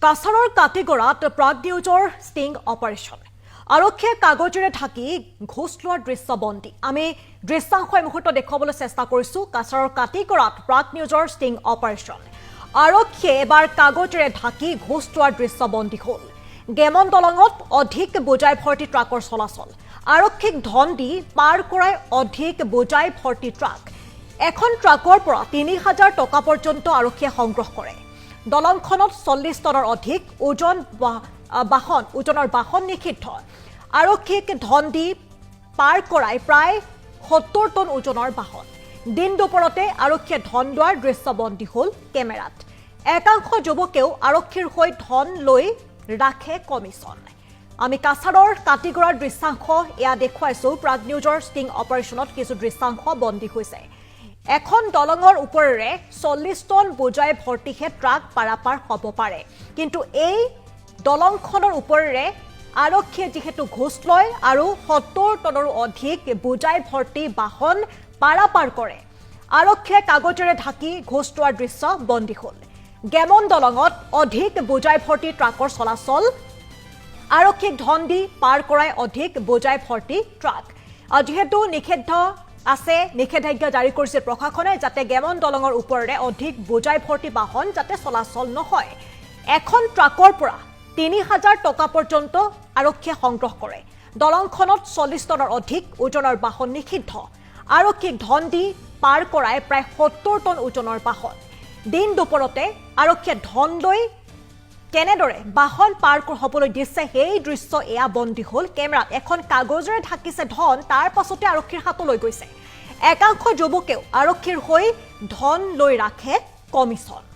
কাছাৰৰ কাটিগড়াত প্ৰাগ নিউজৰ sting operation আৰক্ষীয়ে কাগজেৰে ঢাকি ঘোষ লোৱাৰ দৃশ্যবন্দী আমি দৃশ্যাংশ এই মুহূৰ্তত দেখুৱাবলৈ চেষ্টা কৰিছো কাছাৰৰ কাটিগড়াত প্ৰাগ নিউজৰ ষ্টিং অপাৰেশ্যন আৰক্ষীয়ে এবাৰ কাগজেৰে ঢাকি ঘোষ লোৱাৰ দৃশ্যবন্দী হ'ল গেমন দলঙত অধিক বোজাই ভৰ্তি ট্ৰাকৰ চলাচল আৰক্ষীক ধন দি পাৰ কৰাই অধিক বোজাই ভৰ্তি ট্ৰাক এখন ট্ৰাকৰ পৰা ৩০০০ টকা পৰ্যন্ত আৰক্ষীয়ে সংগ্ৰহ কৰে দলংখনত ৪০ টনৰ অধিক ওজনৰ বাহন নিষিদ্ধ আৰক্ষীক ধন দি পাৰ কৰাই প্ৰায় ৭০ টন ওজনৰ বাহন দিন দুপৰতে আৰক্ষীয়ে ধন লোৱাৰ দৃশ্যবন্দী হ'ল কেমেৰাত একাংশ যুৱকেও আৰক্ষীৰ হৈ ধন লৈ ৰাখে কমিছন আমি কাছাৰৰ কাটিগড়াৰ দৃশ্যাংশ এয়া দেখুৱাইছো প্ৰাগ নিউজৰ ষ্টিং অপাৰেশ্যনত কিছু দৃশ্যাংশ বন্দী হৈছে এখন দলঙৰ ওপৰেৰে ৪০ টন বোজাই ভৰ্তিহে ট্ৰাক পাৰাপাৰ হ'ব পাৰে কিন্তু এই দলংখনৰ ওপৰেৰে আৰক্ষীয়ে যিহেতু ঘোষ লয় আৰু ৭০ টনৰো অধিক বোজাই ভৰ্তি বাহন পাৰাপাৰ কৰে আৰক্ষীয়ে কাগজেৰে ঢাকি ঘোষ লোৱাৰ দৃশ্য বন্দী হ'ল গেমন দলঙত অধিক বোজাই ভৰ্তি ট্ৰাকৰ চলাচল আৰক্ষীক ধন দি পাৰ কৰাই অধিক বোজাই ভৰ্তি ট্ৰাক যিহেতু নিষিদ্ধ আছে নিষেধাজ্ঞা জাৰি কৰিছে প্ৰশাসনে যাতে গেমন দলঙৰ ওপৰেৰে অধিক বোজাই ভৰ্তি বাহন যাতে চলাচল নহয় এখন ট্ৰাকৰ পৰা ৩০০০ টকা পৰ্যন্ত আৰক্ষীয়ে সংগ্ৰহ কৰে দলংখনত ৪০ টনৰ অধিক ওজনৰ বাহন নিষিদ্ধ আৰক্ষীক ধন দি পাৰ কৰাই প্ৰায় ৭০ টন ওজনৰ বাহন দিন দুপৰতে আৰক্ষীয়ে ধন লৈ কেনেদৰে বাহন পাৰ হ'বলৈ দিছে সেই দৃশ্য এয়া বন্দী হ'ল কেমেৰাত এখন কাগজেৰে ঢাকিছে ধন তাৰ পাছতে আৰক্ষীৰ হাতলৈ গৈছে একাংশ যুৱকেও আৰক্ষীৰ হৈ ধন লৈ ৰাখে কমিছন